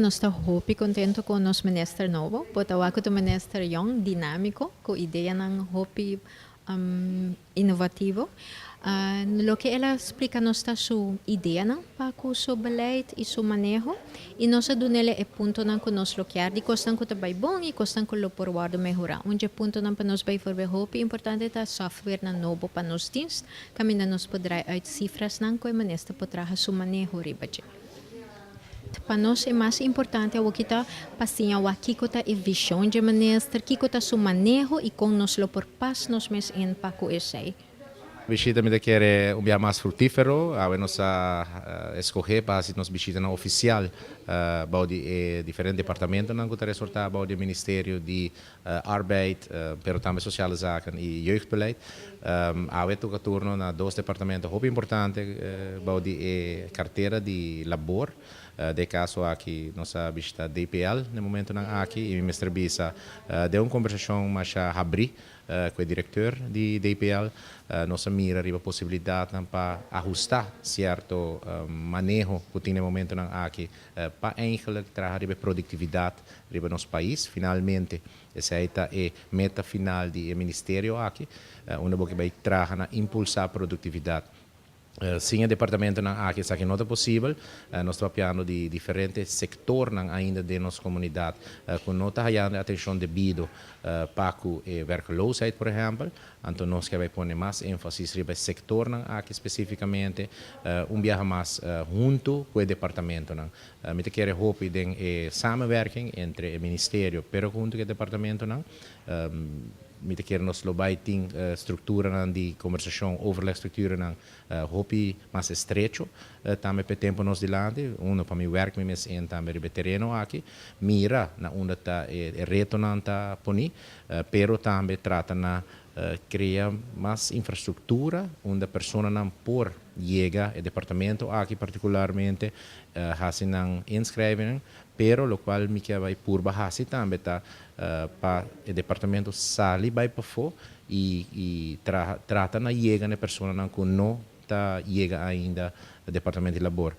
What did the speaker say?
Nós estamos muito contentes com o nosso ministro novo, porque o ministro young, dinâmico, com ideia não muito inovativo. Lo que ela explica nos está sua ideia não para o seu beleid e seu manejo e nós adunele é ponto não que nós bloquear de costan que vai bom e costan que lo por guardo melhorar. Onde ponto não para nós vai for hope importante é software na novo para nos dienst, caminha nos poderá uit cifras não que o ministro poderá seu manejo ribaje. Para nós é mais importante o que está passando aqui que está a visão de ministro, que está seu manejo e com nós lo por paz nos mes em para o essay. Visita me quer um dia mais frutífero, a nós escolher para se nos visita na oficial, de diferentes departamentos, não que resulta do Ministério de Arbeid, pero também Sociale Zaken e Jeugdbeleid. A toca turno na dois departamentos muito importantes, de carteira de labor. De caso aqui nossa visita DPL no momento não aqui e o Mr. Bisa deu uma conversação mais abrir com o diretor de DPL nossa mira a possibilidade para ajustar certo manejo que tem no momento não aqui para eigenlijk trazer produtividade no nosso país finalmente essa é a meta final do ministério aqui onde vai trazer na impulsar a produtividade. Sim, o departamento não aqui está que não é possível. Nós estamos falando de diferentes setores ainda de nossa comunidade, com não está havendo atenção devido para a werkloosheid, por exemplo. Então nós que vai pôr mais ênfase no setor aqui especificamente, viaje mais junto com o departamento. Me quero hope de samenwerking entre o ministério, pero junto com o departamento me quero nos vai ter estrutura de conversação over a estrutura hope mais estrecho também para tempo nos dilante para meu werk me mes en também no terreno aqui mira na onde está reto não está poni pero também trata na criar mais infraestrutura onde a pessoa não por chega ao departamento aqui particularmente hasi não inscrevem pero lo qual me que vai por hasi também tá para o departamento sali vai para fora e trata na chega na pessoa não que não tá chega ainda ao departamento de labor